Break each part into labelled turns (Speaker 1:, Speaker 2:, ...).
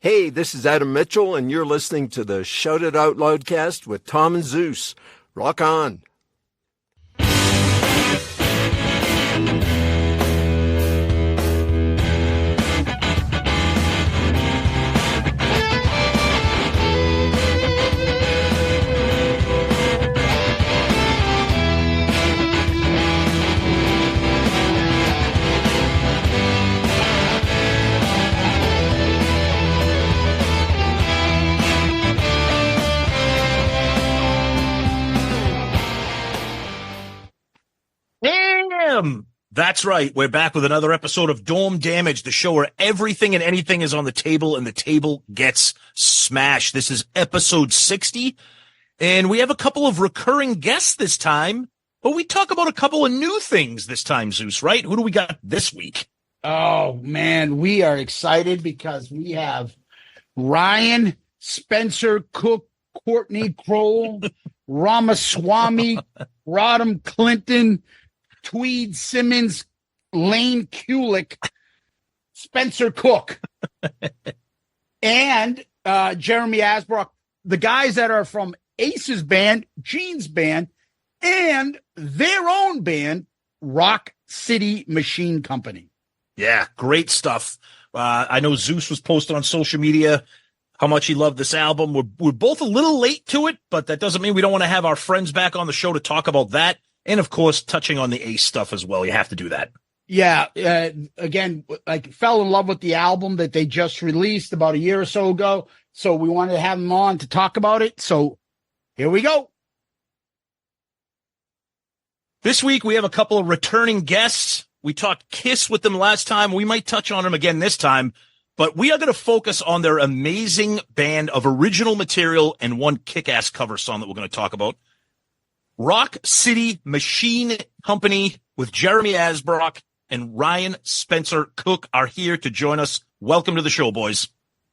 Speaker 1: Hey, this is Adam Mitchell, and you're listening to the Shout It Out Loudcast with Tom and Zeus. Rock on.
Speaker 2: That's right. We're back with another episode of Dome Damage, the show where everything and anything is on the table and the table gets smashed. This is episode 60, and we have a couple of recurring guests this time, but we talk about a couple of new things this time, Zeus, right? Who do we got this week?
Speaker 3: Oh, man, we are excited because we have Ryan, Spencer Cook, Courtney Kroll, Ramaswamy, Rodham Clinton, Tweed Simmons, Lane Kulick, Spencer Cook, and Jeremy Asbrock, the guys that are from Ace's band, Gene's band, and their own band, Rock City Machine Company.
Speaker 2: Yeah, great stuff. I know Zeus was posting on social media how much he loved this album. We're both a little late to it, but that doesn't mean we don't want to have our friends back on the show to talk about that. And, of course, touching on the Ace stuff as well. You have to do that.
Speaker 3: Yeah. Again, like, fell in love with the album that they just released about a year or so ago. So we wanted to have them on to talk about it. So here we go.
Speaker 2: This week, we have a couple of returning guests. We talked Kiss with them last time. We might touch on them again this time. But we are going to focus on their amazing band of original material and one kick-ass cover song that we're going to talk about. Rock City Machine Company with Jeremy Asbrock and Ryan Spencer Cook are here to join us. Welcome to the show, boys.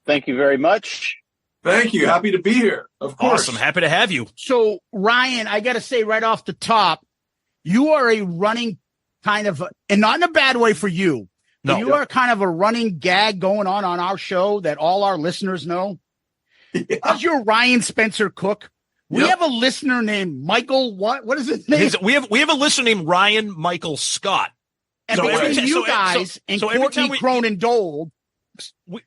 Speaker 4: Thank you very much.
Speaker 5: Thank you. Happy to be here. Of course.
Speaker 2: Awesome. Happy to have you.
Speaker 3: So, Ryan, I got to say right off the top, you are a running kind of, and not in a bad way for you, but you are kind of a running gag going on our show that all our listeners know. Yeah. Because you're Ryan Spencer Cook. We have a listener named Michael. What is his name?
Speaker 2: We have a listener named Ryan Michael Scott.
Speaker 3: And between you guys and Courtney Cronin Dole,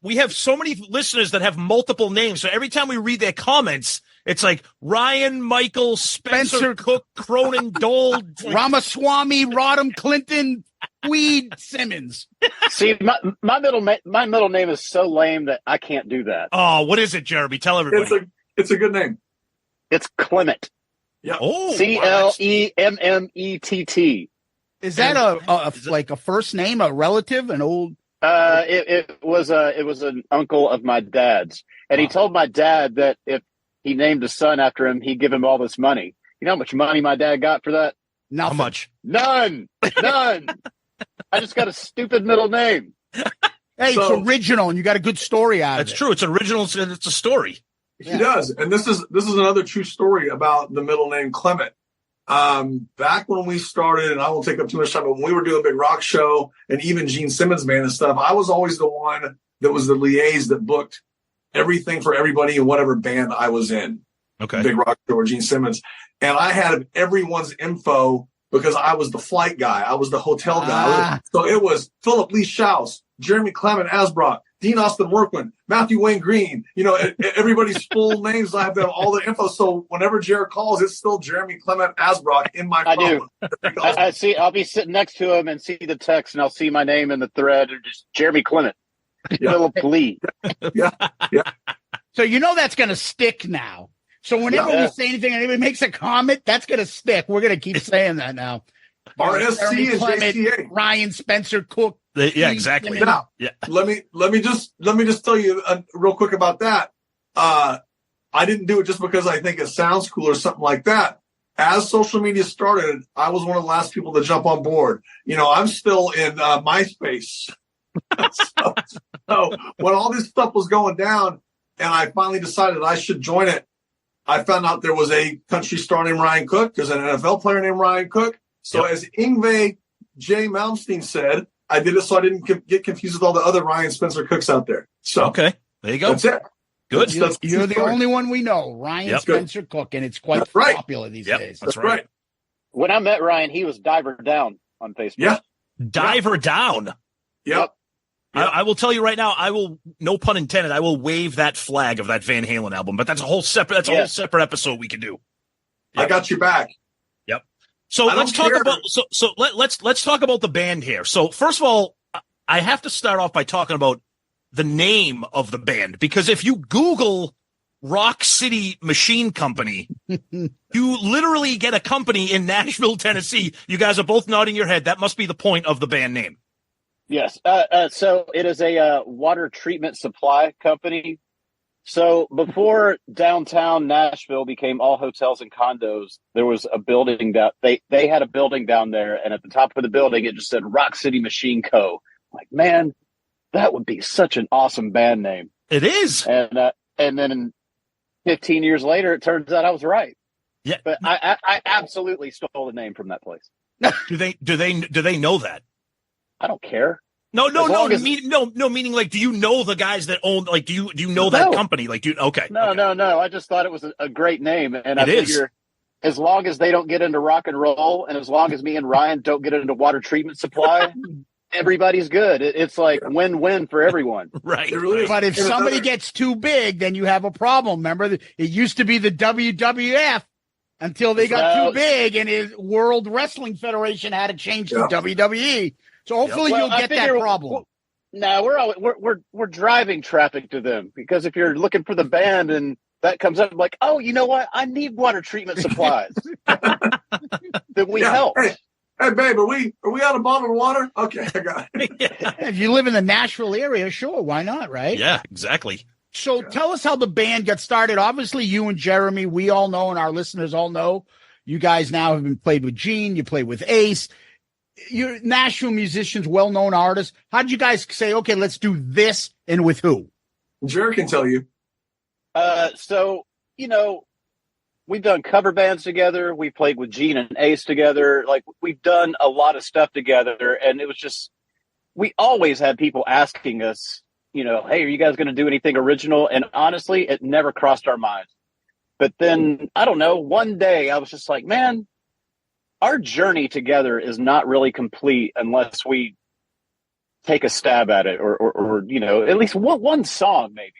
Speaker 2: we have so many listeners that have multiple names. So every time we read their comments, it's like Ryan Michael Spencer Cook Cronin Dole
Speaker 3: Ramaswamy Rodham Clinton Tweed Simmons.
Speaker 4: See, my middle name is so lame that I can't do that.
Speaker 2: Oh, what is it, Jeremy? Tell everybody.
Speaker 5: It's a good name.
Speaker 4: It's Clement.
Speaker 5: Yeah.
Speaker 2: Oh,
Speaker 4: Clemett.
Speaker 3: Is that a first name, a relative, an old?
Speaker 4: It was an uncle of my dad's, and he told my dad that if he named a son after him, he'd give him all this money. You know how much money my dad got for that?
Speaker 3: Nothing.
Speaker 2: How much?
Speaker 4: None. I just got a stupid middle name.
Speaker 3: Hey, it's original, and you got a good story out of it.
Speaker 2: That's true. It's original. It's a story.
Speaker 5: He does. And this is another true story about the middle name Clement. Back when we started, and I won't take up too much time, but when we were doing a big rock show and even Gene Simmons band and stuff, I was always the one that was the liaison that booked everything for everybody in whatever band I was in.
Speaker 2: Okay.
Speaker 5: Big rock show or Gene Simmons. And I had everyone's info because I was the flight guy. I was the hotel guy. So it was Philip Lee Shouse, Jeremy Clement Asbrock, Dean Austin Workman, Matthew Wayne Green, everybody's full names. I have to have all the info. So whenever Jared calls, it's still Jeremy Clement Asbrock in my phone.
Speaker 4: I do. I see. I'll be sitting next to him and see the text, and I'll see my name in the thread, or just Jeremy Clement. Philip Lee.
Speaker 5: Yeah.
Speaker 3: So that's going to stick now. So whenever we say anything, anybody makes a comment, that's going to stick. We're going to keep saying that now.
Speaker 5: RSC and
Speaker 3: Clement,
Speaker 5: JCA.
Speaker 3: Ryan Spencer Cook.
Speaker 2: Yeah, exactly.
Speaker 5: Now, let me just tell you real quick about that. I didn't do it just because I think it sounds cool or something like that. As social media started, I was one of the last people to jump on board. I'm still in MySpace. So when all this stuff was going down, and I finally decided I should join it, I found out there was a country star named Ryan Cook. There's an NFL player named Ryan Cook. So as Yngwie J. Malmsteen said, I did it so I didn't get confused with all the other Ryan Spencer Cooks out there. So
Speaker 2: okay. There you go.
Speaker 5: That's it.
Speaker 2: Good.
Speaker 3: You're the only one we know, Ryan Spencer Cook, and it's quite popular these days.
Speaker 2: That's right.
Speaker 4: When I met Ryan, he was Diver Down on Facebook.
Speaker 5: Yeah.
Speaker 2: Diver Down.
Speaker 5: Yep.
Speaker 2: I will tell you right now, I will, no pun intended, I will wave that flag of that Van Halen album, but that's a whole separate episode we can do.
Speaker 5: Yep. I got your back.
Speaker 2: Yep. So let's talk about, let's talk about the band here. So first of all, I have to start off by talking about the name of the band, because if you Google Rock City Machine Company, you literally get a company in Nashville, Tennessee. You guys are both nodding your head. That must be the point of the band name.
Speaker 4: Yes. So it is a water treatment supply company. So before downtown Nashville became all hotels and condos, there was a building that they had a building down there, and at the top of the building it just said Rock City Machine Co. Like, man, that would be such an awesome band name.
Speaker 2: It is.
Speaker 4: And then 15 years later, it turns out I was right.
Speaker 2: Yeah.
Speaker 4: But I absolutely stole the name from that place.
Speaker 2: Do they know that?
Speaker 4: I don't care.
Speaker 2: No. Meaning like, do you know the guys that own? Like, do you know that company? Like, okay.
Speaker 4: No. I just thought it was a great name, and I figure as long as they don't get into rock and roll, and as long as me and Ryan don't get into water treatment supply, everybody's good. It's like win-win for everyone.
Speaker 2: Right.
Speaker 3: But if somebody gets too big, then you have a problem. Remember, it used to be the WWF until they got too big, and his World Wrestling Federation had to change to WWE. So hopefully you'll get that problem.
Speaker 4: No, we're driving traffic to them, because if you're looking for the band and that comes up, I'm like, oh, you know what? I need water treatment supplies. Then we help.
Speaker 5: Hey, babe, are we out of bottled water? Okay, I got it.
Speaker 3: If you live in the Nashville area, sure, why not, right?
Speaker 2: Yeah, exactly.
Speaker 3: So tell us how the band got started. Obviously, you and Jeremy, we all know, and our listeners all know, you guys now have been played with Gene, you played with Ace. You're Nashville musicians, well-known artists. How did you guys say, okay, let's do this, and with who?
Speaker 5: Jerry can tell you.
Speaker 4: So, we've done cover bands together. We played with Gene and Ace together. Like, we've done a lot of stuff together. And it was just, we always had people asking us, hey, are you guys going to do anything original? And honestly, it never crossed our minds. But then, I don't know, one day I was just like, man, our journey together is not really complete unless we take a stab at it or at least one song maybe.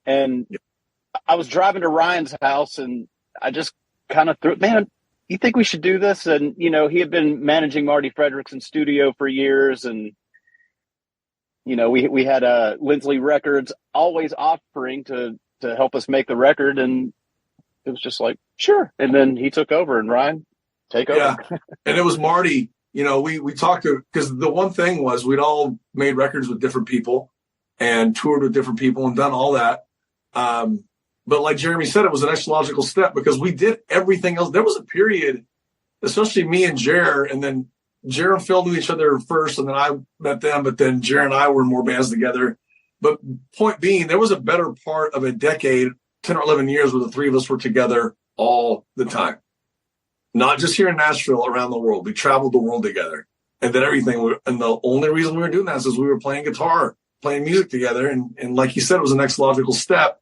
Speaker 4: And I was driving to Ryan's house and I just kind of threw, man, you think we should do this? And, he had been managing Marty Frederickson's studio for years. And, we had Lindsley Records always offering to help us make the record. And it was just like, sure. And then he took over, and Ryan, take over.
Speaker 5: Yeah. And it was Marty, we talked to, because the one thing was we'd all made records with different people and toured with different people and done all that. But like Jeremy said, it was the next logical step because we did everything else. There was a period, especially me and Jer, and then Jer and Phil knew each other first, and then I met them, but then Jer and I were in more bands together. But point being, there was a better part of a decade, 10 or 11 years, where the three of us were together all the time. Not just here in Nashville, around the world. We traveled the world together and did everything. And the only reason we were doing that is we were playing guitar, playing music together. And like you said, it was the next logical step.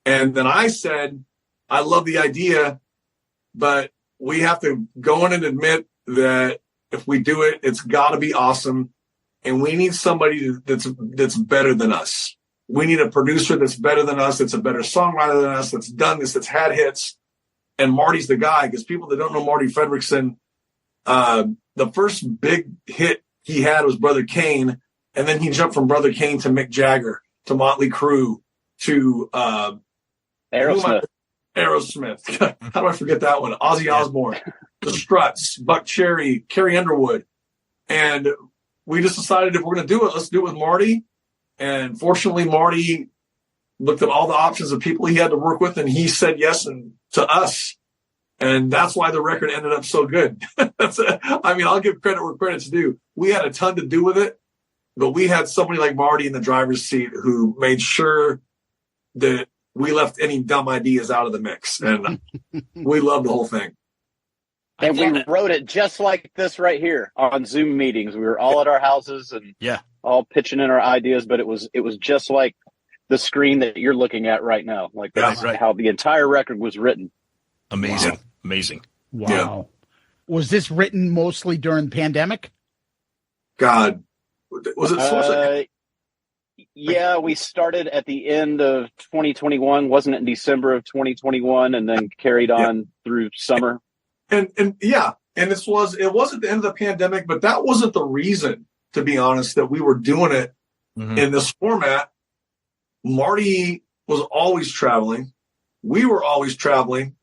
Speaker 5: And then I said, I love the idea, but we have to go in and admit that if we do it, it's got to be awesome. And we need somebody that's better than us. We need a producer that's better than us, that's a better songwriter than us, that's done this, that's had hits. And Marty's the guy, because people that don't know Marty Fredrickson, the first big hit he had was Brother Kane. And then he jumped from Brother Kane to Mick Jagger, to Motley Crue, to
Speaker 4: Aerosmith.
Speaker 5: How do I forget that one? Ozzy Osbourne, the Struts, Buck Cherry, Carrie Underwood. And we just decided if we're going to do it, let's do it with Marty. And fortunately, Marty looked at all the options of people he had to work with, and he said yes to us. And that's why the record ended up so good. I'll give credit where credit's due. We had a ton to do with it, but we had somebody like Marty in the driver's seat who made sure that we left any dumb ideas out of the mix. And we loved the whole thing.
Speaker 4: And we wrote it just like this right here on Zoom meetings. We were all at our houses and all pitching in our ideas, but it was just like the screen that you're looking at right now. Like that's how the entire record was written.
Speaker 2: Amazing.
Speaker 5: Wow.
Speaker 2: Amazing.
Speaker 3: Wow.
Speaker 5: Yeah.
Speaker 3: Was this written mostly during the pandemic?
Speaker 5: God, was it?
Speaker 4: Yeah, we started at the end of 2021. Wasn't it in December of 2021, and then carried on through summer?
Speaker 5: And it wasn't the end of the pandemic, but that wasn't the reason, to be honest, that we were doing it in this format. Marty was always traveling. We were always traveling.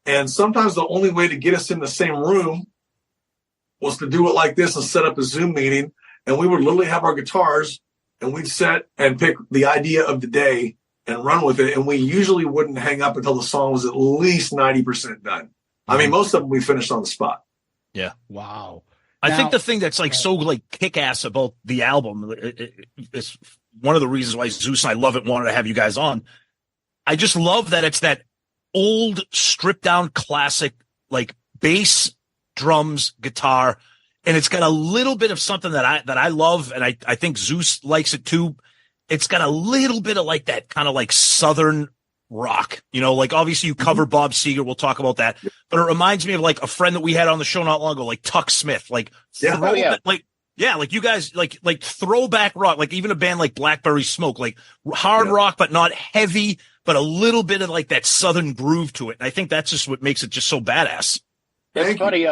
Speaker 5: And sometimes the only way to get us in the same room was to do it like this and set up a Zoom meeting. And we would literally have our guitars and we'd set and pick the idea of the day and run with it. And we usually wouldn't hang up until the song was at least 90% done. I mean, most of them we finished on the spot.
Speaker 2: Yeah.
Speaker 3: Wow.
Speaker 2: I think the thing that's like so like kick-ass about the album is one of the reasons why Zeus and I love it and wanted to have you guys on. I just love that it's that old stripped down classic, like bass, drums, guitar, and it's got a little bit of something that I love, and I think Zeus likes it too. It's got a little bit of like that kind of like Southern rock, you know, like obviously you cover Bob Seger. We'll talk about that, but it reminds me of like a friend that we had on the show not long ago, like Tuck Smith, like, like you guys, like throwback rock, like even a band like Blackberry Smoke, like hard rock, but not heavy, but a little bit of like that Southern groove to it. And I think that's just what makes it just so badass.
Speaker 4: It's funny.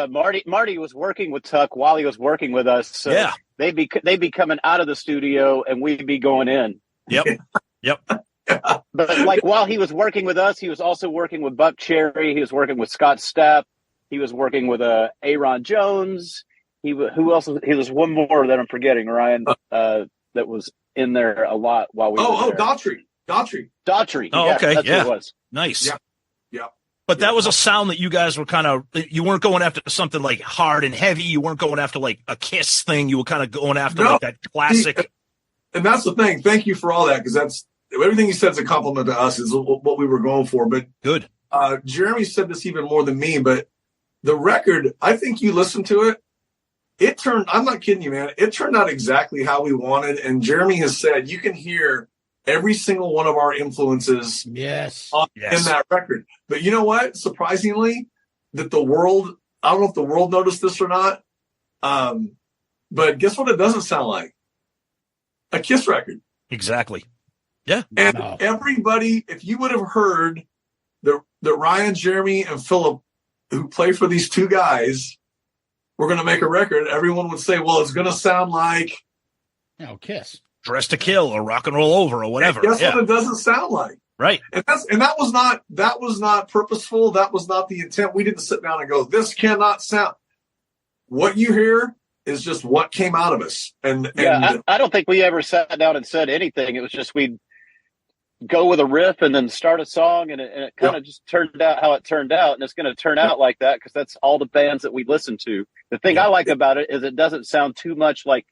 Speaker 4: Marty was working with Tuck while he was working with us. So they'd be coming out of the studio and we'd be going in.
Speaker 2: Yep.
Speaker 4: But like while he was working with us, he was also working with Buck Cherry. He was working with Scott Stapp. He was working with Aaron Jones. Who else? He was one more that I'm forgetting, Ryan. That was in there a lot while we. were there.
Speaker 5: Daughtry.
Speaker 2: Oh, okay,
Speaker 4: that's what it was.
Speaker 2: Nice.
Speaker 5: Yeah.
Speaker 2: But that was a sound that you guys were you weren't going after something like hard and heavy. You weren't going after like a Kiss thing. You were kind of going after like that classic.
Speaker 5: And that's the thing. Thank you for all that, because that's everything you said is a compliment to us. Is what we were going for. But
Speaker 2: good.
Speaker 5: Jeremy said this even more than me, but the record, I think you listened to it. I'm not kidding you, man. It turned out exactly how we wanted. And Jeremy has said you can hear every single one of our influences in that record. But you know what? Surprisingly, that the world, I don't know if the world noticed this or not, but guess what it doesn't sound like? A Kiss record.
Speaker 2: Exactly. Yeah.
Speaker 5: And everybody, if you would have heard that Ryan, Jeremy, and Philip, who play for these two guys, we're going to make a record, everyone would say, well, it's going to sound like
Speaker 3: Kiss.
Speaker 2: Dress to Kill or Rock and Roll Over or whatever.
Speaker 5: Guess what it doesn't sound like?
Speaker 2: Right.
Speaker 5: And that was not purposeful. That was not the intent. We didn't sit down and go, this cannot sound. What you hear is just what came out of us. And
Speaker 4: I don't think we ever sat down and said anything. It was just we'd go with a riff and then start a song, and it kind of just turned out how it turned out, and it's going to turn out like that because that's all the bands that we listen to. The thing I like about it is it doesn't sound too much like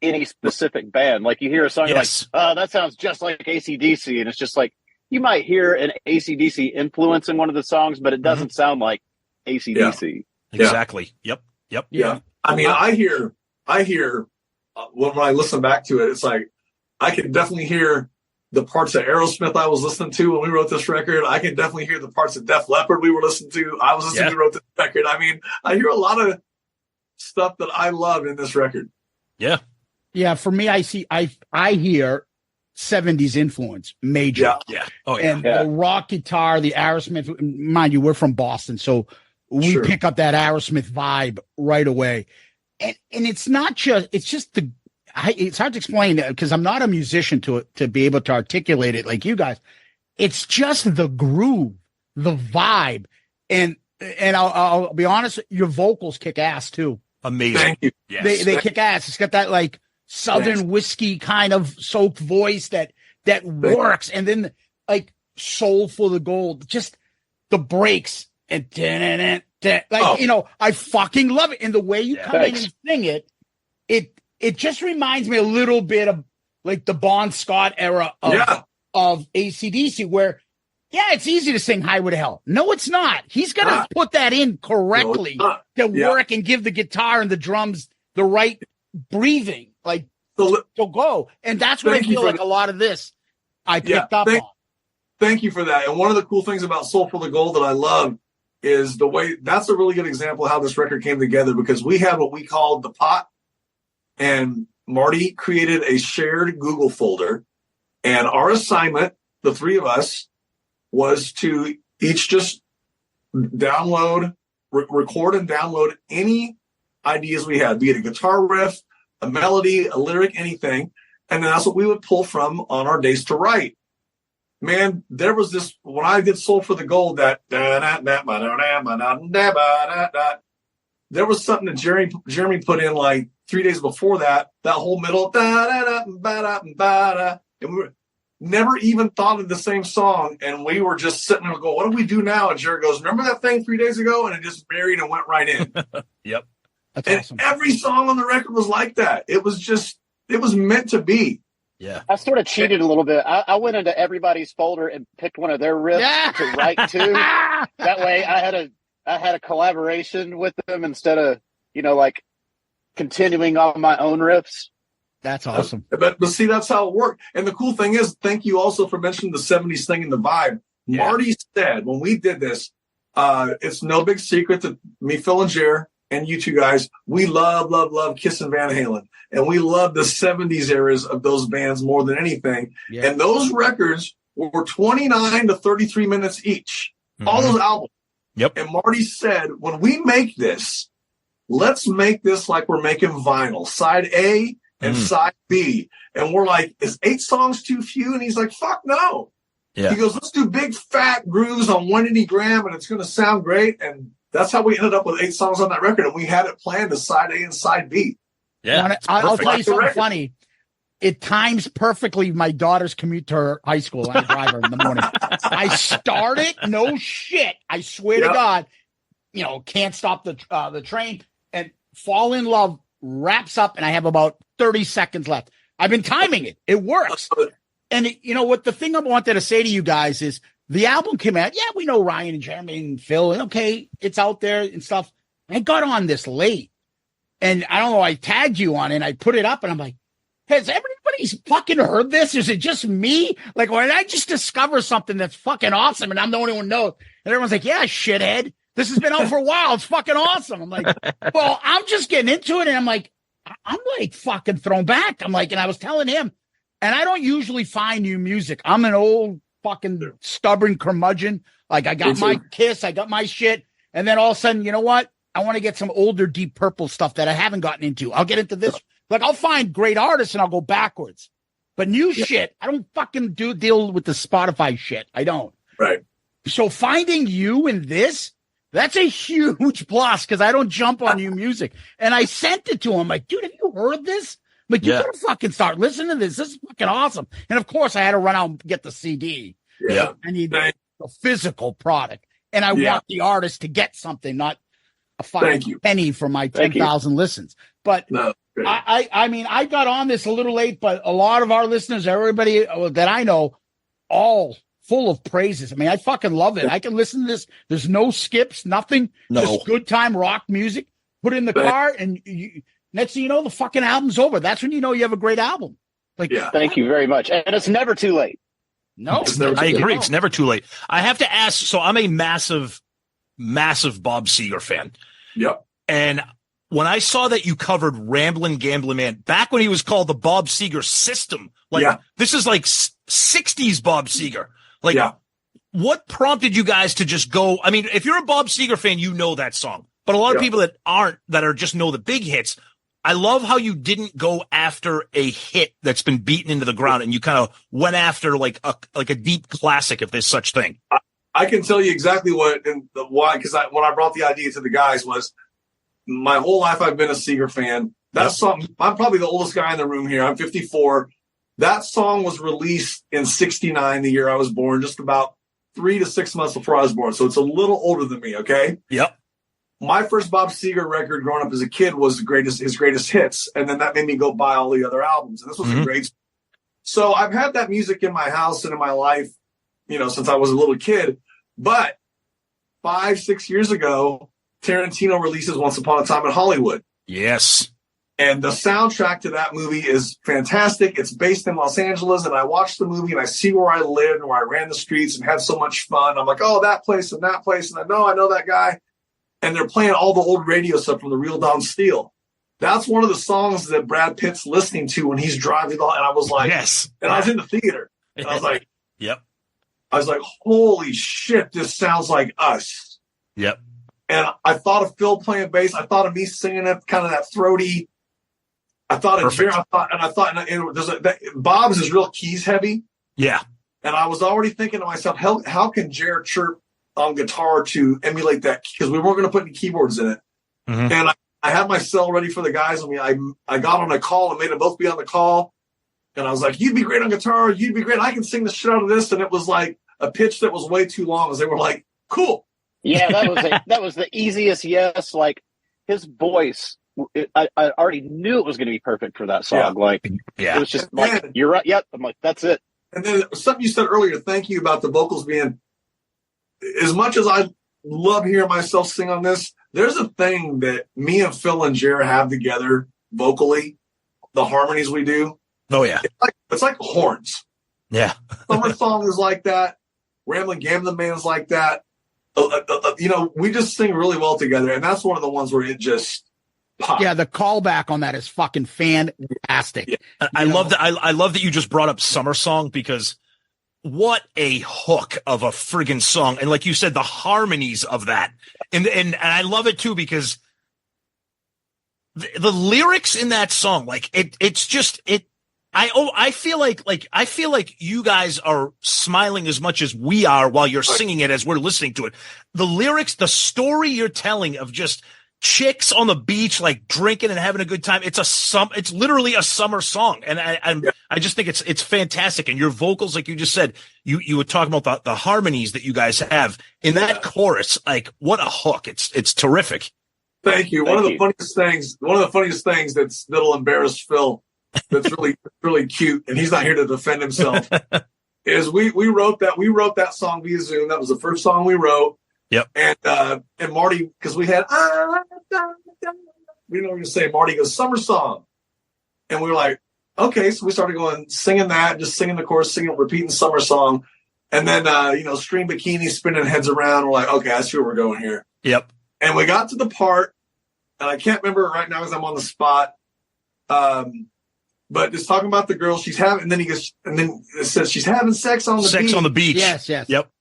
Speaker 4: any specific band. Like you hear a song, you're like, oh, that sounds just like AC/DC, and it's just like you might hear an AC/DC influence in one of the songs, but it doesn't sound like AC/DC.
Speaker 2: Yeah. Exactly. Yep.
Speaker 5: Yeah. I mean, I hear when I listen back to it, it's like I can definitely hear the parts of Aerosmith I was listening to when we wrote this record. I can definitely hear the parts of Def Leppard we were listening to. I was listening to when we wrote this record. I mean, I hear a lot of stuff that I love in this record.
Speaker 3: Yeah. Yeah. For me, I hear 70s influence major.
Speaker 2: Yeah. Oh,
Speaker 3: yeah. And the rock guitar, the Aerosmith, mind you, we're from Boston. So we pick up that Aerosmith vibe right away. And it's not just, it's hard to explain because I'm not a musician to be able to articulate it like you guys. It's just the groove, the vibe. And I'll be honest, your vocals kick ass too.
Speaker 2: Amazing.
Speaker 5: Thank you.
Speaker 2: Yes.
Speaker 3: They kick ass. It's got that like Southern whiskey kind of soaked voice that works. And then like Soulful of Gold, just the breaks and I fucking love it. And the way you come in and sing it, it just reminds me a little bit of like the Bon Scott era of AC/DC, where it's easy to sing Highway to Hell. No, it's not. He's got to put that in correctly to work and give the guitar and the drums the right breathing, like to go. And that's what I feel like a lot of this I picked up on.
Speaker 5: Thank you for that. And one of the cool things about Soul for the Gold that I love is the way, that's a really good example of how this record came together, because we had what we called the pot, and Marty created a shared Google folder, and our assignment, the three of us, was to each just download, record and download any ideas we had, be it a guitar riff, a melody, a lyric, anything. And then that's what we would pull from on our days to write. Man, there was this, when I did Soul for the Gold, that there was something that Jeremy put in like 3 days before that whole middle, and we never even thought of the same song. And we were just sitting there going, what do we do now? And Jerry goes, remember that thing 3 days ago? And it just married and went right in.
Speaker 2: Yep.
Speaker 3: That's
Speaker 5: and
Speaker 3: awesome.
Speaker 5: Every song on the record was like that. It was meant to be.
Speaker 2: Yeah.
Speaker 4: I sort of cheated a little bit. I went into everybody's folder and picked one of their riffs to write to. That way I had a collaboration with them instead of, like continuing on my own riffs.
Speaker 3: That's awesome.
Speaker 5: But see, that's how it worked. And the cool thing is, thank you also for mentioning the 70s thing and the vibe. Yeah. Marty said when we did this, it's no big secret that me, Phil, and Jer, and you two guys, we love Kiss and Van Halen. And we love the 70s eras of those bands more than anything. Yeah. And those records were 29 to 33 minutes each. Mm-hmm. All those albums.
Speaker 2: Yep.
Speaker 5: And Marty said, when we make this, let's make this like we're making vinyl. Side A and side B. And we're like, is 8 songs too few? And he's like, fuck no. Yeah. He goes, let's do big fat grooves on 180 gram and it's going to sound great. And that's how we ended up with 8 songs on that record. And we had it planned as side A and side B.
Speaker 2: Yeah.
Speaker 3: I'll tell you something funny. It times perfectly my daughter's commute to her high school. I drive her in the morning. I start it, no shit. I swear to God, can't stop the train, and Fall in Love wraps up, and I have about 30 seconds left. I've been timing it. It works. And what the thing I wanted to say to you guys is the album came out. Yeah, we know Ryan and Jeremy and Phil. And okay, it's out there and stuff. I got on this late. And I don't know, I tagged you on it and I put it up and I'm like, has everybody fucking heard this? Is it just me? Like, when I just discover something that's fucking awesome and I'm the only one who knows, and everyone's like, yeah, shithead, this has been out for a while. It's fucking awesome. I'm like, well, I'm just getting into it. And I'm like fucking thrown back. I'm like, and I was telling him, and I don't usually find new music. I'm an old fucking stubborn curmudgeon. Like, I got my Kiss, I got my shit. And then all of a sudden, you know what? I want to get some older Deep Purple stuff that I haven't gotten into. I'll get into this. Like, I'll find great artists and I'll go backwards. But new shit, I don't fucking deal with the Spotify shit. I don't.
Speaker 5: Right.
Speaker 3: So finding you in this, that's a huge plus because I don't jump on new music. And I sent it to him. Like, dude, have you heard this? Like, you gotta fucking start listening to this. This is fucking awesome. And of course, I had to run out and get the CD.
Speaker 5: Yeah.
Speaker 3: I need a physical product. And I want the artist to get something, not a penny for my 10,000 listens. But I mean, I got on this a little late, but a lot of our listeners, everybody that I know, all full of praises. I mean, I fucking love it. I can listen to this. There's no skips, nothing. Just good time rock music. Put it in the car, and next thing you know, the fucking album's over. That's when you know you have a great album. Like,
Speaker 4: thank you very much. And it's never too late.
Speaker 3: No,
Speaker 2: I agree. It's never too late. I have to ask. So I'm a massive Bob Seger fan.
Speaker 5: Yep.
Speaker 2: And when I saw that you covered Ramblin' Gamblin' Man back when he was called the Bob Seger System, this is like 60s Bob Seger. Like, what prompted you guys to just go? I mean, if you're a Bob Seger fan, you know that song. But a lot of people that are just know the big hits. I love how you didn't go after a hit that's been beaten into the ground, and you kind of went after like a deep classic, if there's such thing.
Speaker 5: I can tell you exactly what and why, because when I brought the idea to the guys was my whole life I've been a Seger fan. That's something. I'm probably the oldest guy in the room here. I'm 54. That song was released in '69, the year I was born, just about 3 to 6 months before I was born. So it's a little older than me. Okay.
Speaker 2: Yep.
Speaker 5: My first Bob Seger record growing up as a kid was his greatest hits. And then that made me go buy all the other albums. And this was a great. So I've had that music in my house and in my life, since I was a little kid. But 5-6 years ago, Tarantino releases Once Upon a Time in Hollywood.
Speaker 2: Yes.
Speaker 5: And the soundtrack to that movie is fantastic. It's based in Los Angeles, and I watched the movie and I see where I lived and where I ran the streets and had so much fun. I'm like, oh, that place and that place. And I know that guy. And they're playing all the old radio stuff from the Real Don Steele. That's one of the songs that Brad Pitt's listening to when he's driving. And I was like,
Speaker 2: yes.
Speaker 5: And I was in the theater. And I was like,
Speaker 2: yep.
Speaker 5: I was like, holy shit, this sounds like us.
Speaker 2: Yep.
Speaker 5: And I thought of Phil playing bass. I thought of me singing it, kind of that throaty. I thought of Jerry. Bob's is real keys heavy.
Speaker 2: Yeah.
Speaker 5: And I was already thinking to myself, how can Jared chirp on guitar to emulate that? Because we weren't going to put any keyboards in it. Mm-hmm. And I had my cell ready for the guys. I got on a call and made them both be on the call. And I was like, you'd be great on guitar. You'd be great. I can sing the shit out of this. And it was like a pitch that was way too long. As they were like, cool.
Speaker 4: Yeah, that was the easiest yes. Like his voice, I already knew it was going to be perfect for that song.
Speaker 5: Yeah.
Speaker 4: Like, it was just like, you're right. Yep. I'm like, that's it.
Speaker 5: And then something you said earlier, thank you, about the vocals being, as much as I love hearing myself sing on this, there's a thing that me and Phil and Jared have together vocally, the harmonies we do.
Speaker 2: Oh, yeah.
Speaker 5: It's like horns.
Speaker 2: Yeah.
Speaker 5: Summer Song is like that. Ramblin' Gambling Man's like that. We just sing really well together. And that's one of the ones where it just pops.
Speaker 3: Yeah, the callback on that is fucking fantastic.
Speaker 2: Yeah. I love that. I love that you just brought up Summer Song, because what a hook of a friggin' song. And like you said, the harmonies of that. And I love it too, because the lyrics in that song, like it's just I feel like you guys are smiling as much as we are while you're singing it as we're listening to it. The lyrics, the story you're telling of just chicks on the beach, like drinking and having a good time. It's literally a summer song. And I just think it's fantastic. And your vocals, like you just said, you were talking about the harmonies that you guys have in that chorus. Like, what a hook. It's terrific.
Speaker 5: Thank you. One of the funniest things that'll embarrass Phil, that's really, really cute, and he's not here to defend himself, is we wrote that song via Zoom. That was the first song we wrote.
Speaker 2: Yep.
Speaker 5: And Marty, because we had we know what to say. Marty goes, Summer Song. And we were like, okay. So we started singing that, just singing the chorus, repeating Summer Song. And then, Stream Bikini, spinning heads around. We're like, okay, I see where we're going here.
Speaker 2: Yep.
Speaker 5: And we got to the part, and I can't remember right now because I'm on the spot. But it's talking about the girl she's having, and then it says she's having sex on the beach.
Speaker 2: Sex on the beach.
Speaker 3: Yes.
Speaker 2: Yep.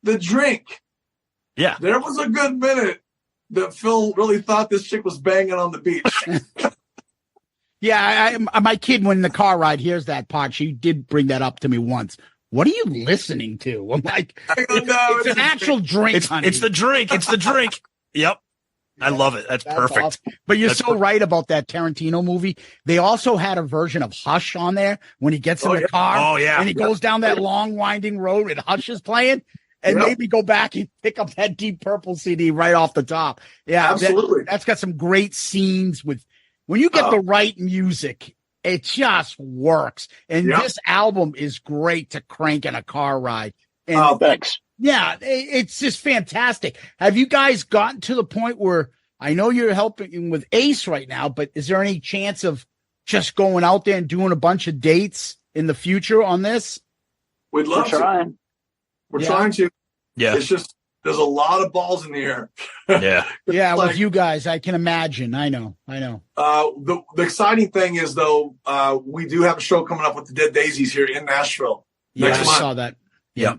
Speaker 5: The drink.
Speaker 2: Yeah.
Speaker 5: There was a good minute that Phil really thought this chick was banging on the beach.
Speaker 3: Yeah, my kid, when in the car ride hears that part, she did bring that up to me once. What are you listening to? I'm like, it's an actual drink, honey.
Speaker 2: It's the drink. It's the drink. Yep. I love it. That's perfect.
Speaker 3: Awesome. But you're right about that Tarantino movie. They also had a version of Hush on there when he gets in the car.
Speaker 2: Oh, yeah.
Speaker 3: And he goes down that long winding road and Hush is playing. And maybe go back and pick up that Deep Purple CD right off the top. Yeah,
Speaker 5: absolutely.
Speaker 3: That's got some great scenes when you get the right music, it just works. And this album is great to crank in a car ride. And
Speaker 4: thanks.
Speaker 3: Yeah, it's just fantastic. Have you guys gotten to the point where, I know you're helping with Ace right now, but is there any chance of just going out there and doing a bunch of dates in the future on this?
Speaker 5: We'd love to. We're trying to.
Speaker 2: Yeah.
Speaker 5: It's just, there's a lot of balls in the air.
Speaker 2: Yeah.
Speaker 3: Yeah. With you guys, I can imagine. I know.
Speaker 5: The exciting thing is, though, we do have a show coming up with the Dead Daisies here in Nashville.
Speaker 3: Next month. I saw that.
Speaker 2: Yeah.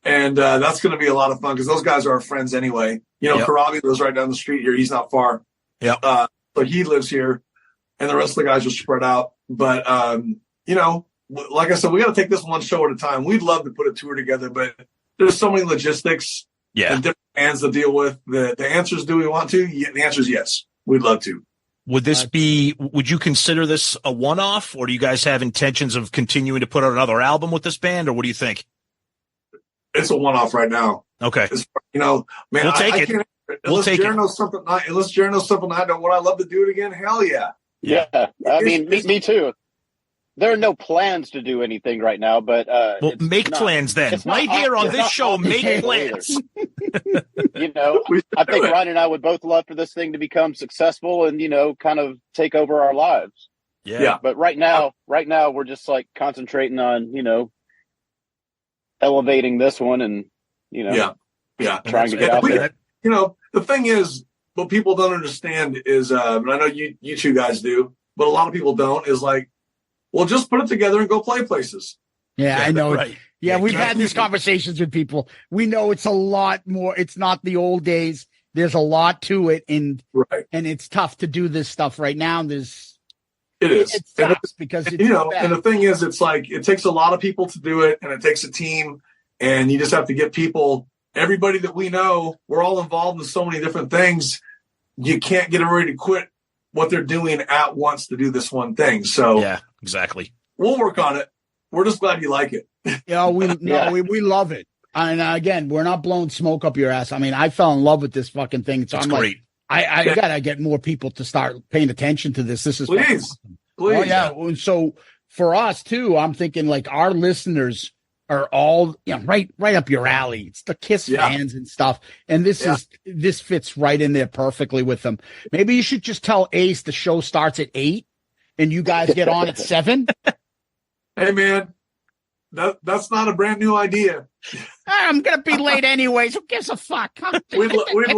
Speaker 5: And that's going to be a lot of fun because those guys are our friends anyway. Karabi lives right down the street here. He's not far.
Speaker 2: Yeah.
Speaker 5: So he lives here, and the rest of the guys are spread out. But, like I said, we got to take this one show at a time. We'd love to put a tour together, but there's so many logistics and different bands to deal with. The answer is, do we want to? The answer is yes. We'd love to.
Speaker 2: Would you consider this a one-off, or do you guys have intentions of continuing to put out another album with this band, or what do you think?
Speaker 5: It's a one-off right now.
Speaker 2: Okay.
Speaker 5: Man,
Speaker 2: we'll take it.
Speaker 5: Unless Jared knows something I know, would I love to do it again? Hell yeah.
Speaker 4: Yeah. I mean, me too. there are no plans to do anything right now, but
Speaker 2: well, make plans then. Right here on this show, make plans.
Speaker 4: You know, I think Ryan and I would both love for this thing to become successful and, you know, kind of take over our lives.
Speaker 2: Yeah.
Speaker 4: But right now we're just like concentrating on, you know, elevating this one and, you know, trying to get out there.
Speaker 5: You know, the thing is, what people don't understand is, and I know you two guys do, but a lot of people don't, is like, well, just put it together and go play places.
Speaker 3: Yeah, I know.
Speaker 2: Right.
Speaker 3: Yeah, we've had these conversations with people. We know it's a lot more. It's not the old days. There's a lot to it, and it's tough to do this stuff right now. It is. It sucks because it's, you know,
Speaker 5: and the thing is, it's like it takes a lot of people to do it, and it takes a team, and you just have to get people. Everybody that we know, we're all involved in so many different things. You can't get everybody to quit what they're doing at once to do this one thing. So
Speaker 2: yeah, exactly.
Speaker 5: We'll work on it. We're just glad you like it.
Speaker 3: We love it. And again, we're not blowing smoke up your ass. I mean, I fell in love with this fucking thing. So
Speaker 2: it's
Speaker 3: I'm
Speaker 2: great.
Speaker 3: Like, I gotta get more people to start paying attention to this. This is
Speaker 5: please.
Speaker 3: Oh yeah. So for us too, I'm thinking like our listeners are all, you know, right up your alley. It's the Kiss fans and stuff. And this fits right in there perfectly with them. Maybe you should just tell Ace the show starts at 8 and you guys get on at 7.
Speaker 5: Hey man, that's not a brand new idea.
Speaker 3: I'm gonna be late anyways. Who gives a fuck?
Speaker 5: We would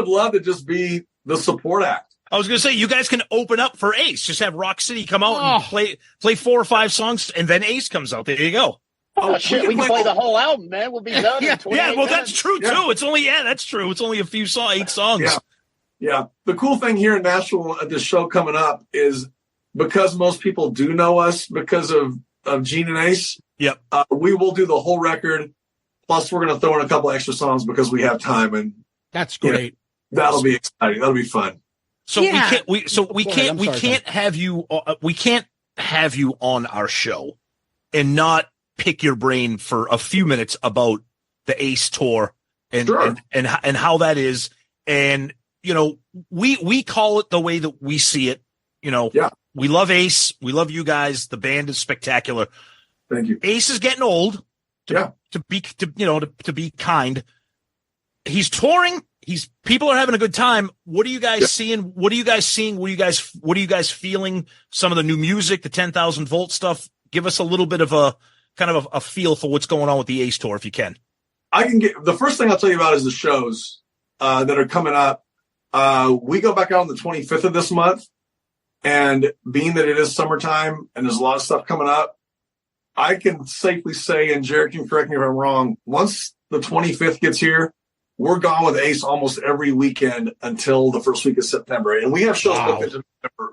Speaker 5: love to just be the support act.
Speaker 2: I was going to say, you guys can open up for Ace. Just have Rock City come out and play 4 or 5 songs, and then Ace comes out. There you go.
Speaker 4: Oh, shit, we can play the whole album, man. We'll be done in 28
Speaker 2: well,
Speaker 4: minutes.
Speaker 2: that's true, too. It's only, that's true. It's only a few 8 songs.
Speaker 5: Yeah. The cool thing here in Nashville at this show coming up is because most people do know us because of Gene and Ace, we will do the whole record. Plus, we're going to throw in a couple extra songs because we have time. And
Speaker 3: that's great.
Speaker 5: You know, that'll be exciting. That'll be fun.
Speaker 2: So we can't have you on our show and not pick your brain for a few minutes about the Ace tour and how that is. And, you know, we call it the way that we see it. You know, we love Ace. We love you guys. The band is spectacular.
Speaker 5: Thank you.
Speaker 2: Ace is getting old to be kind. He's touring. People are having a good time. What are you guys seeing? What are you guys seeing? What are you guys feeling? Some of the new music, the 10,000 volt stuff. Give us a little bit of a kind of a feel for what's going on with the Ace tour, if you can.
Speaker 5: I can get the first thing I'll tell you about is the shows that are coming up. We go back out on the 25th of this month, and being that it is summertime and there's a lot of stuff coming up, I can safely say, and Jared can correct me if I'm wrong, once the 25th gets here, we're gone with Ace almost every weekend until the first week of September. And we have shows booked into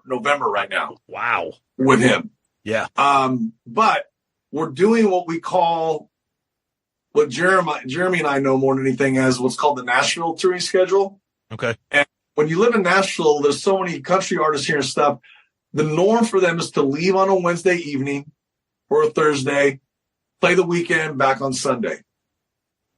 Speaker 5: November right now.
Speaker 2: Wow.
Speaker 5: With him.
Speaker 2: Yeah.
Speaker 5: But we're doing what we call, what Jeremy and I know more than anything as what's called the Nashville touring schedule.
Speaker 2: Okay.
Speaker 5: And when you live in Nashville, there's so many country artists here and stuff. The norm for them is to leave on a Wednesday evening or a Thursday, play the weekend, back on Sunday.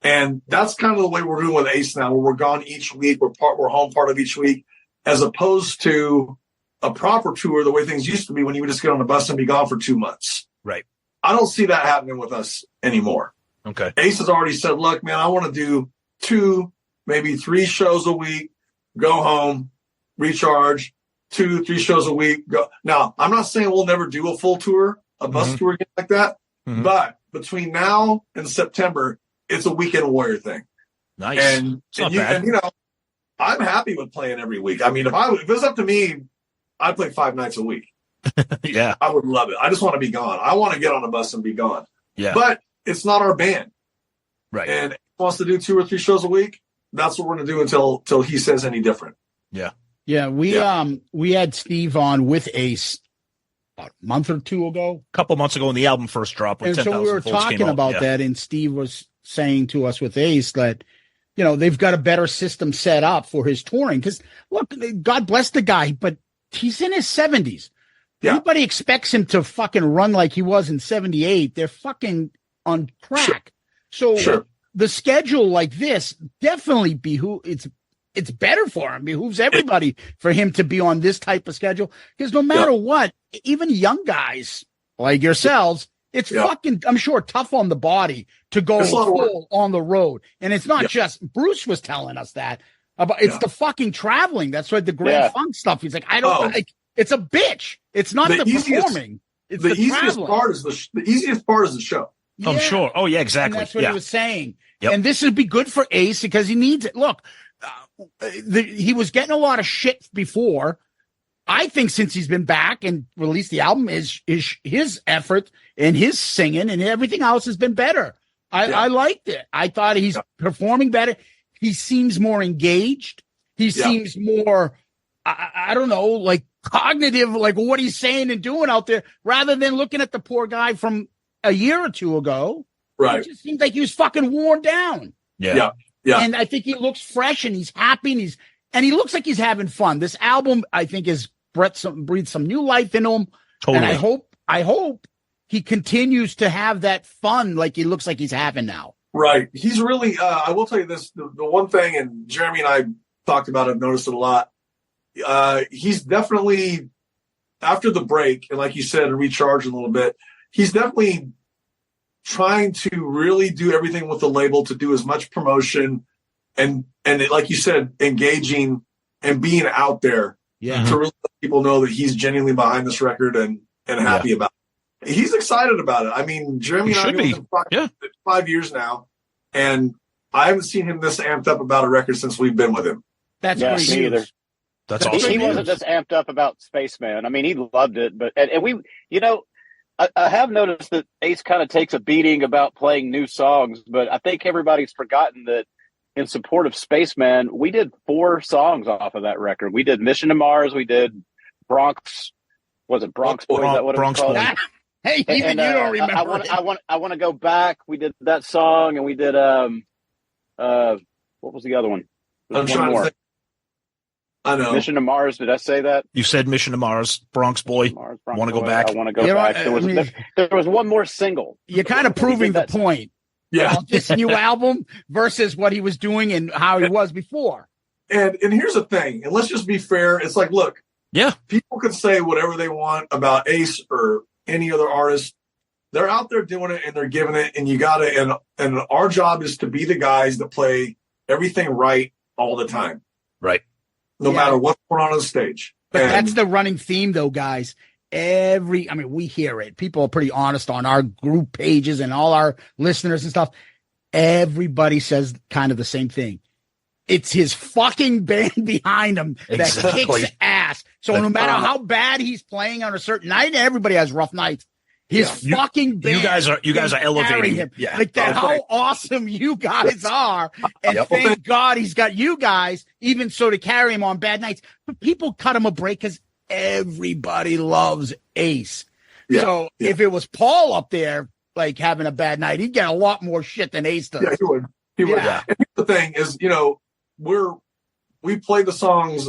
Speaker 5: And that's kind of the way we're doing with Ace now, where we're gone each week. We're home part of each week, as opposed to a proper tour, the way things used to be when you would just get on a bus and be gone for 2 months.
Speaker 2: Right.
Speaker 5: I don't see that happening with us anymore.
Speaker 2: Okay.
Speaker 5: Ace has already said, look, man, I want to do 2, maybe 3 shows a week, go home, recharge, 2, 3 shows a week. Go. Now, I'm not saying we'll never do a full tour, a bus tour again like that, but between now and September, it's a weekend warrior thing.
Speaker 2: Nice.
Speaker 5: And you know, I'm happy with playing every week. I mean, if it was up to me, I'd play 5 nights a week.
Speaker 2: Yeah.
Speaker 5: I would love it. I just want to be gone. I want to get on a bus and be gone.
Speaker 2: Yeah.
Speaker 5: But it's not our band.
Speaker 2: Right.
Speaker 5: And if he wants to do 2 or 3 shows a week, that's what we're going to do until he says any different.
Speaker 2: Yeah.
Speaker 3: Yeah. We had Steve on with Ace a month or 2 ago.
Speaker 2: A couple months ago when the album first dropped.
Speaker 3: And so we were talking about that, and Steve was saying to us with Ace that, you know, they've got a better system set up for his touring. Because, look, God bless the guy, but he's in his 70s. Yeah. Everybody expects him to fucking run like he was in 78. They're fucking on crack. So the schedule like this definitely it's better for him. It behooves everybody for him to be on this type of schedule. Because no matter what, even young guys like yourselves, it's fucking, I'm sure, tough on the body to go full on the road. And it's not just, Bruce was telling us that. It's the fucking traveling. That's what the Grand Funk stuff. He's like, I don't like, it's a bitch. It's not the performing. It's the easiest part is the easiest part is the show.
Speaker 2: I'm sure. Oh, yeah, exactly.
Speaker 3: And that's what he was saying. Yep. And this would be good for Ace because he needs it. Look, he was getting a lot of shit before. I think since he's been back and released the album, is his effort and his singing and everything else has been better. I liked it. I thought he's performing better. He seems more engaged. He seems more, I don't know, like cognitive, like what he's saying and doing out there, rather than looking at the poor guy from a year or two ago.
Speaker 5: Right.
Speaker 3: It just seems like he was fucking worn down.
Speaker 5: Yeah.
Speaker 3: And I think he looks fresh and he's happy and he looks like he's having fun. This album, I think, is breathed some new life into him.
Speaker 2: Totally.
Speaker 3: And I hope he continues to have that fun like he looks like he's having now.
Speaker 5: Right. He's really, I will tell you this, the one thing, and Jeremy and I talked about it, I've noticed it a lot. He's definitely, after the break, and like you said, recharge a little bit, he's definitely trying to really do everything with the label to do as much promotion and like you said, engaging and being out there to really let people know that he's genuinely behind this record and happy about it. He's excited about it. I mean, Jeremy and I have been 5 years now, and I haven't seen him this amped up about a record since we've been with him.
Speaker 3: That's me either.
Speaker 2: That's awesome.
Speaker 4: He wasn't just amped up about Spaceman. I mean, he loved it, but and we, I have noticed that Ace kind of takes a beating about playing new songs, but I think everybody's forgotten that in support of Spaceman, we did 4 songs off of that record. We did Mission to Mars. We did Bronx. Was it Bronx Boy? Is that what
Speaker 2: Bronx
Speaker 4: it was called?
Speaker 2: Boy.
Speaker 3: Hey, even you don't remember.
Speaker 4: I want to go back. We did that song, and we did what was the other one?
Speaker 5: I'm trying to think. I know.
Speaker 4: Mission to Mars. Did I say that?
Speaker 2: You said Mission to Mars, Bronx Boy. Want to go back?
Speaker 4: I want to go back. There was one more single.
Speaker 3: You're kind of proving the point.
Speaker 5: Yeah.
Speaker 3: This new album versus what he was doing and how he was before.
Speaker 5: And here's the thing, and let's just be fair. It's like, look, people can say whatever they want about Ace or any other artist. They're out there doing it and they're giving it, and you gotta, and our job is to be the guys that play everything right all the time.
Speaker 2: Right.
Speaker 5: No matter what's going on the stage.
Speaker 3: But that's the running theme though, guys. We hear it. People are pretty honest on our group pages and all our listeners and stuff. Everybody says kind of the same thing. It's his fucking band behind him that kicks ass. So no matter how bad he's playing on a certain night, and everybody has rough nights, his fucking band.
Speaker 2: You guys are elevating
Speaker 3: him.
Speaker 2: Yeah.
Speaker 3: Like that, how awesome you guys are. And thank God he's got you guys, even so, to carry him on bad nights. But people cut him a break because everybody loves Ace. Yeah. So if it was Paul up there, like having a bad night, he'd get a lot more shit than Ace does.
Speaker 5: Yeah, he would. He would.
Speaker 3: Yeah.
Speaker 5: And the thing is, we play the songs.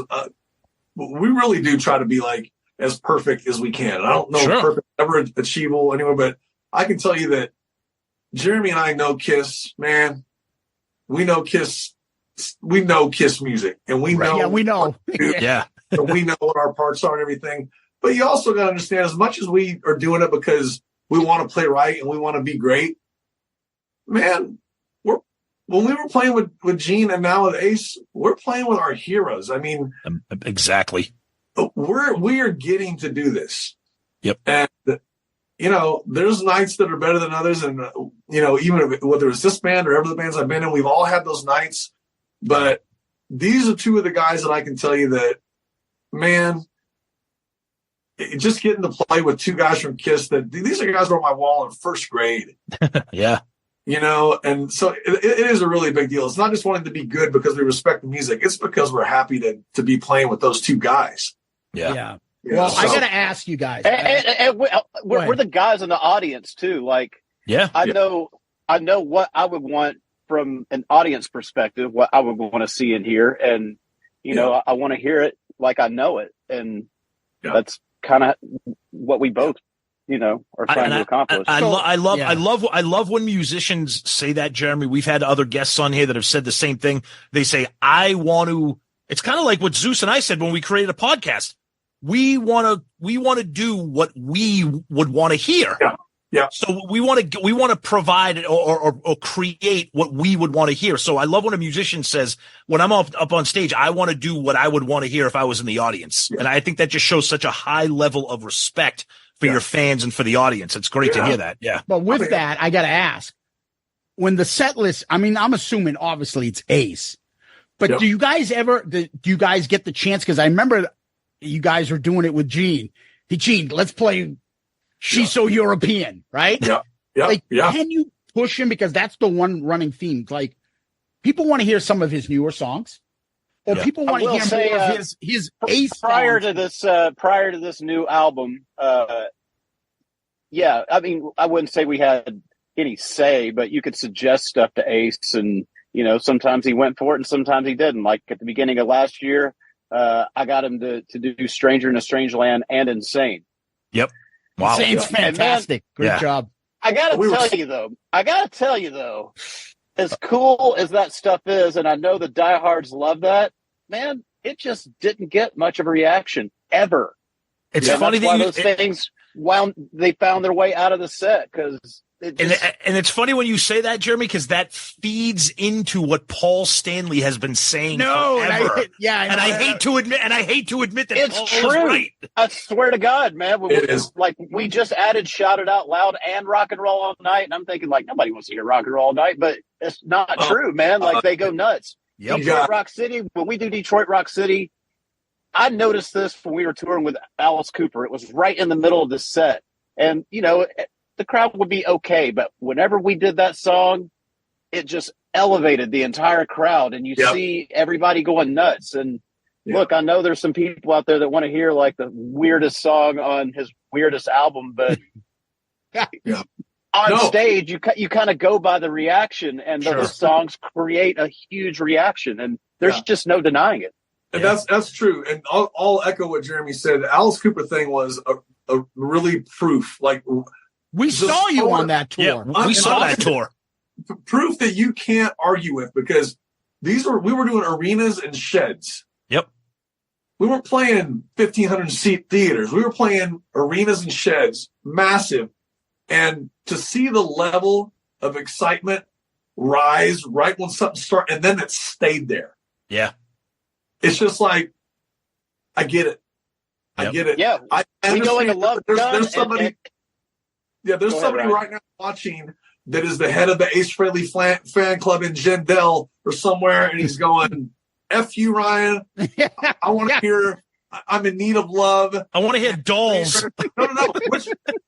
Speaker 5: We really do try to be like as perfect as we can. I don't know if perfect ever achievable anyway, but I can tell you that Jeremy and I know Kiss, man. We know Kiss. We know Kiss music, and we know.
Speaker 3: Yeah, we know.
Speaker 2: Yeah.
Speaker 5: And we know what our parts are and everything. But you also got to understand, as much as we are doing it because we want to play right and we want to be great, man, when we were playing with Gene and now with Ace, we're playing with our heroes. I mean,
Speaker 2: exactly.
Speaker 5: We are getting to do this.
Speaker 2: Yep.
Speaker 5: And there's nights that are better than others, and even whether it's this band or ever the bands I've been in, we've all had those nights. But these are 2 of the guys that I can tell you that, man, just getting to play with 2 guys from Kiss, that these are guys who were on my wall in first grade.
Speaker 2: Yeah.
Speaker 5: And so it is a really big deal. It's not just wanting to be good because we respect the music. It's because we're happy to be playing with those 2 guys.
Speaker 3: Yeah. Well, I got to ask you guys.
Speaker 4: And we're the guys in the audience too. Like, I know what I would want from an audience perspective, what I would want to see and hear. And, I want to hear it like I know it. And that's kind of what we both, are trying to accomplish.
Speaker 2: I love when musicians say that, Jeremy. We've had other guests on here that have said the same thing. They say, it's kind of like what Zeus and I said when we created a podcast. We want to do what we would want to hear.
Speaker 5: Yeah. Yeah.
Speaker 2: So we want to provide or create what we would want to hear. So I love when a musician says, when I'm up on stage, I want to do what I would want to hear if I was in the audience. Yeah. And I think that just shows such a high level of respect for your fans and for the audience. It's great to hear that. Yeah.
Speaker 3: But with that, I got to ask, when the set list, I mean, I'm assuming obviously it's Ace, but do you guys get the chance? Cause I remember you guys were doing it with Gene. Hey, Gene, let's play She's So European, right?
Speaker 5: Yeah. Yeah.
Speaker 3: Can you push him? Because that's the one running theme. Like, people want to hear some of his newer songs, or people want to hear more of his Ace
Speaker 4: prior
Speaker 3: songs.
Speaker 4: to this new album. I mean, I wouldn't say we had any say, but you could suggest stuff to Ace, and sometimes he went for it and sometimes he didn't. Like at the beginning of last year, I got him to do Stranger in a Strange Land and Insane.
Speaker 2: Yep. Wow.
Speaker 3: Insane's fantastic. Great job.
Speaker 4: I gotta tell you though, as cool as that stuff is, and I know the diehards love that, man, it just didn't get much of a reaction ever.
Speaker 2: It's funny that
Speaker 4: those things they found their way out of the set because. And
Speaker 2: it's funny when you say that, Jeremy, because that feeds into what Paul Stanley has been saying forever. I hate to admit that
Speaker 4: it's
Speaker 2: Paul
Speaker 4: true.
Speaker 2: Is right.
Speaker 4: I swear to God, man. We just added Shout It Out Loud and Rock and Roll All Night, and I'm thinking like nobody wants to hear Rock and Roll All Night, but it's not true, man. Like they go nuts.
Speaker 2: Yep.
Speaker 4: Detroit Rock City. When we do Detroit Rock City, I noticed this when we were touring with Alice Cooper. It was right in the middle of the set, and the crowd would be okay, but whenever we did that song, it just elevated the entire crowd, and you see everybody going nuts. And look, I know there's some people out there that want to hear like the weirdest song on his weirdest album, but on stage, you kind of go by the reaction, and those songs create a huge reaction, and there's just no denying it.
Speaker 5: And that's true. And I'll echo what Jeremy said. The Alice Cooper thing was a really proof. Like,
Speaker 3: we saw you on that tour.
Speaker 2: Yeah, we saw that tour.
Speaker 5: Proof that you can't argue with, because we were doing arenas and sheds.
Speaker 2: Yep.
Speaker 5: We weren't playing 1,500 seat theaters. We were playing arenas and sheds, massive. And to see the level of excitement rise right when something started, and then it stayed there.
Speaker 2: Yeah.
Speaker 5: It's just like, I get it. I get it.
Speaker 4: Yeah.
Speaker 5: I
Speaker 4: we go into Love Gun.
Speaker 5: There's somebody. There's somebody right now watching that is the head of the Ace Frehley fan club in Jendell or somewhere, and he's going, F you, Ryan. I want to hear I'm in Need of Love.
Speaker 2: I want to hear Dolls.
Speaker 5: No.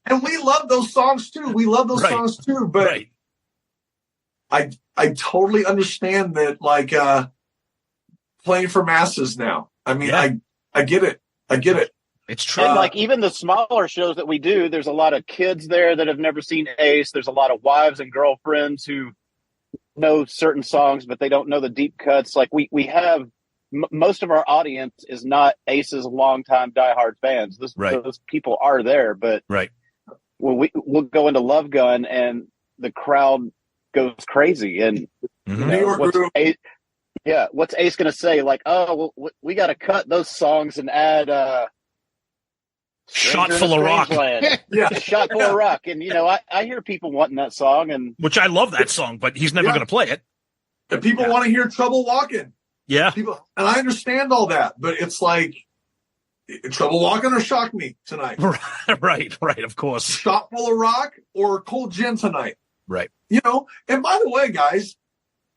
Speaker 5: And we love those songs too. Songs too. But I totally understand that, like, playing for masses now. I mean, I get it.
Speaker 2: It's true.
Speaker 4: And like even the smaller shows that we do, there's a lot of kids there that have never seen Ace. There's a lot of wives and girlfriends who know certain songs, but they don't know the deep cuts. Like we have most of our audience is not Ace's longtime diehard fans. Those people are there, but when we'll go into Love Gun and the crowd goes crazy, and what's Ace going to say? Like, oh, well, we got to cut those songs and add
Speaker 2: Shot Full of Rock.
Speaker 4: Shot Full of Rock. And, I hear people wanting that song.
Speaker 2: Which I love that song, but he's never going to play it.
Speaker 5: And people want to hear Trouble Walking.
Speaker 2: Yeah.
Speaker 5: And I understand all that, but it's like, Trouble Walking or Shock Me tonight.
Speaker 2: Right, of course.
Speaker 5: Shot Full of Rock or Cold Gin tonight.
Speaker 2: Right.
Speaker 5: And by the way, guys,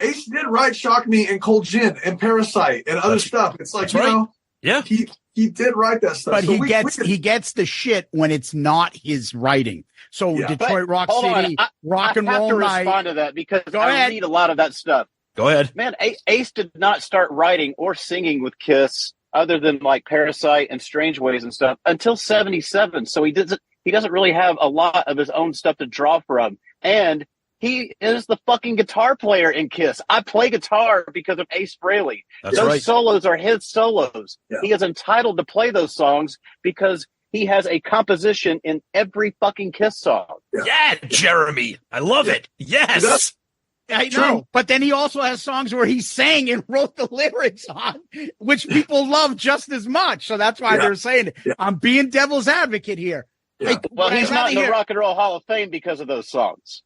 Speaker 5: Ace did write Shock Me and Cold Gin and Parasite and other stuff. It's like,
Speaker 2: yeah.
Speaker 5: He did write that stuff.
Speaker 3: But so he gets the shit when it's not his writing. So Detroit Rock City, Rock and Roll Night.
Speaker 4: I have to respond to that because I read a lot of that stuff.
Speaker 2: Go ahead.
Speaker 4: Man, Ace did not start writing or singing with Kiss other than like Parasite and Strange Ways and stuff until 1977. So he doesn't really have a lot of his own stuff to draw from. And he is the fucking guitar player in Kiss. I play guitar because of Ace Frehley. Those solos are his solos. Yeah. He is entitled to play those songs because he has a composition in every fucking Kiss song.
Speaker 2: Yeah, Jeremy. I love it. Yes.
Speaker 3: I know, but then he also has songs where he sang and wrote the lyrics on, which people love just as much. So that's why they're saying it. I'm being devil's advocate here.
Speaker 5: Yeah.
Speaker 3: Like,
Speaker 4: Well, he's not in the Rock and Roll Hall of Fame because of those songs.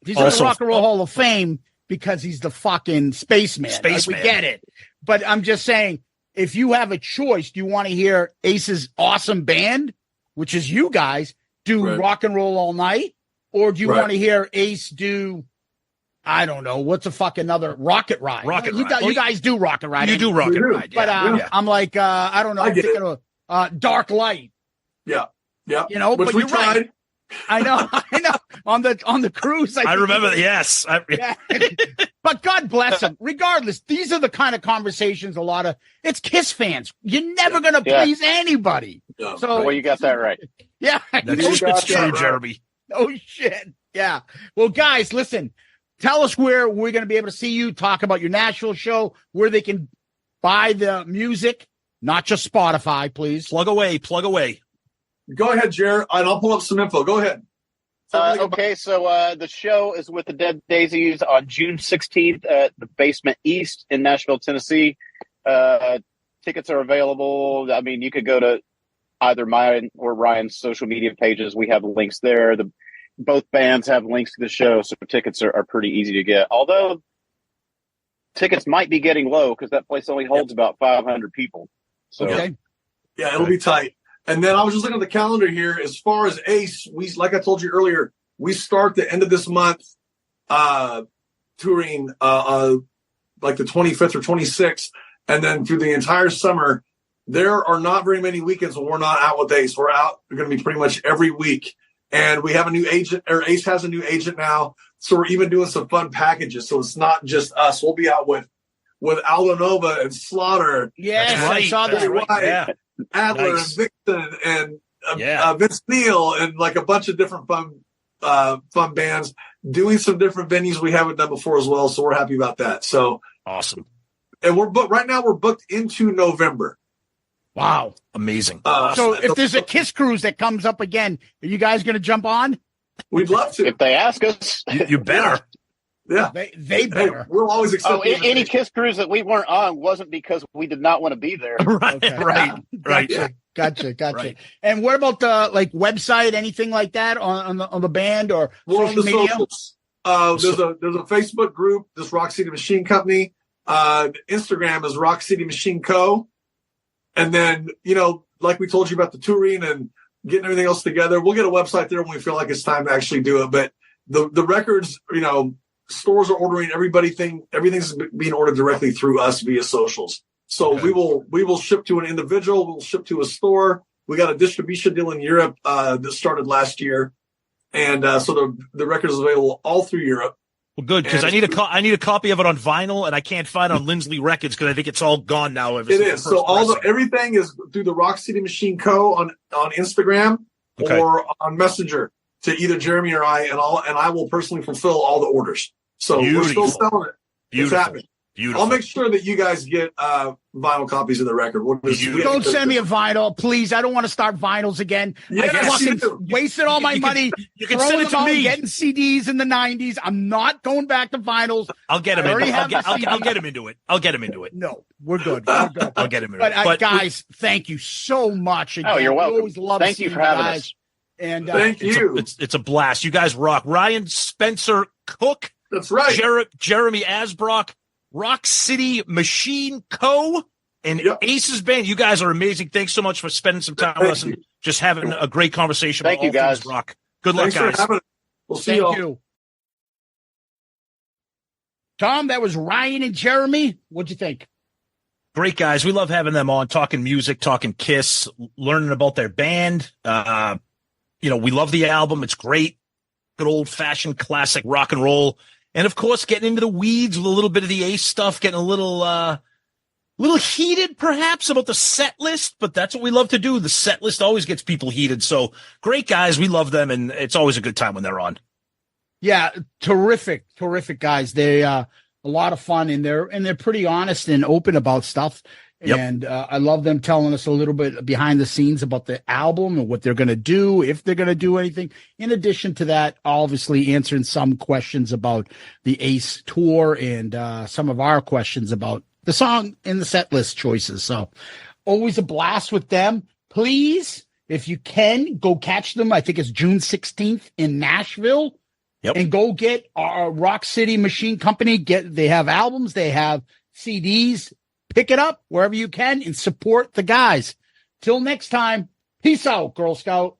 Speaker 3: He's in the Rock and Roll Hall of Fame because he's the fucking spaceman. We get it. But I'm just saying, if you have a choice, do you want to hear Ace's awesome band, which is you guys, do Rock and Roll All Night? Or do you want to hear Ace do, I don't know, what's a fucking other Rocket Ride? You guys do Rocket Ride.
Speaker 2: You do Rocket Ride.
Speaker 3: But I'm like, I don't know. I'm thinking of Dark Light.
Speaker 5: Yeah. Yeah.
Speaker 3: You know,
Speaker 5: which
Speaker 3: but
Speaker 5: we
Speaker 3: you're
Speaker 5: tried.
Speaker 3: Right. I know. On the cruise.
Speaker 2: I remember. Yes.
Speaker 3: But God bless him. Regardless, these are the kind of conversations it's Kiss fans. You're never going to please anybody.
Speaker 5: Yeah.
Speaker 3: So,
Speaker 4: well, you got that right.
Speaker 3: Yeah.
Speaker 2: It's true, Jeremy.
Speaker 3: Oh, shit. Yeah. Well, guys, listen, tell us where we're going to be able to see you, talk about your Nashville show, where they can buy the music, not just Spotify, please.
Speaker 2: Plug away.
Speaker 5: Go ahead, Jared, and I'll pull up some info. Go ahead.
Speaker 4: Okay, so the show is with the Dead Daisies on June 16th at the Basement East in Nashville, Tennessee. Tickets are available. I mean, you could go to either mine or Ryan's social media pages. We have links there. Both bands have links to the show, so tickets are pretty easy to get. Although tickets might be getting low because that place only holds about 500 people. So,
Speaker 5: yeah, it'll be tight. And then I was just looking at the calendar here. As far as Ace, like I told you earlier, we start the end of this month touring like the 25th or 26th. And then through the entire summer, there are not very many weekends when we're not out with Ace. We're going to be pretty much every week. And we have a new agent, or Ace has a new agent now. So we're even doing some fun packages. So it's not just us. We'll be out with Aldo Nova and Slaughter.
Speaker 3: Yes, I saw that.
Speaker 5: Right. Yeah. Adler and Vixen and Vince Neil and like a bunch of different fun bands doing some different venues we haven't done before as well. So we're happy about that. So
Speaker 2: awesome.
Speaker 5: And right now we're booked into November.
Speaker 2: Wow. Amazing.
Speaker 3: So if there's a Kiss cruise that comes up again, are you guys going to jump on?
Speaker 5: We'd love to.
Speaker 4: If they ask us.
Speaker 2: You better.
Speaker 3: Yeah. They better.
Speaker 5: Hey, we'll always accept
Speaker 4: any Kiss cruise that we weren't on wasn't because we did not want to be there.
Speaker 2: Right.
Speaker 3: Okay.
Speaker 2: Right.
Speaker 3: Gotcha.
Speaker 2: Right.
Speaker 3: And what about the website, anything like that on the band or social media?
Speaker 5: Socials. There's a Facebook group, this Rock City Machine Company. Instagram is Rock City Machine Co. And then, like we told you about the touring and getting everything else together, we'll get a website there when we feel like it's time to actually do it. But the records, stores are ordering everything's being ordered directly through us via socials. So we will ship to an individual, we'll ship to a store. We got a distribution deal in Europe that started last year. And so the record is available all through Europe.
Speaker 2: Well, good, because I need a copy of it on vinyl, and I can't find it on Lindsley Records because I think it's all gone now.
Speaker 5: It is. So everything is through the Rock City Machine Co. on Instagram or on Messenger to either Jeremy or I, and I will personally fulfill all the orders. So we're still selling it. It's happening.
Speaker 2: Beautiful.
Speaker 5: I'll make sure that you guys get vinyl copies of the record.
Speaker 3: Don't send me a vinyl, please. I don't want to start vinyls again.
Speaker 5: Yes,
Speaker 3: I fucking wasted all my money.
Speaker 2: You can send it to me.
Speaker 3: Getting CDs in the 90s. I'm not going back to vinyls.
Speaker 2: I'll get him into it. I'll get him into it.
Speaker 3: No, we're good. I'll
Speaker 2: get him into it.
Speaker 3: But guys, thank you so much. Again.
Speaker 4: Oh, you're welcome.
Speaker 3: Always love
Speaker 4: thank you for having us.
Speaker 3: And
Speaker 5: thank you.
Speaker 2: It's a blast. You guys rock. Ryan, Spencer Cook.
Speaker 5: That's right.
Speaker 2: Jeremy Asbrock. Rock City Machine Co. and Ace's band. You guys are amazing. Thanks so much for spending some time with us and just having a great conversation.
Speaker 4: Thank you, guys.
Speaker 2: Rock. Good luck, guys.
Speaker 5: We'll see you.
Speaker 3: Tom, that was Ryan and Jeremy. What'd you think?
Speaker 2: Great guys. We love having them on, talking music, talking Kiss, learning about their band. We love the album. It's great. Good old fashioned classic rock and roll. And of course, getting into the weeds with a little bit of the Ace stuff, getting a little heated perhaps about the set list, but that's what we love to do. The set list always gets people heated. So great guys. We love them. And it's always a good time when they're on. Yeah.
Speaker 3: Terrific guys. They, a lot of fun and they're pretty honest and open about stuff.
Speaker 2: Yep.
Speaker 3: And I love them telling us a little bit behind the scenes about the album and what they're going to do, if they're going to do anything. In addition to that, obviously answering some questions about the Ace tour and some of our questions about the song and the set list choices. So always a blast with them. Please, if you can, go catch them. I think it's June 16th in Nashville.
Speaker 2: Yep.
Speaker 3: And go get our Rock City Machine Company. They have albums, they have CDs. Pick it up wherever you can and support the guys. Till next time, peace out, Girl Scout.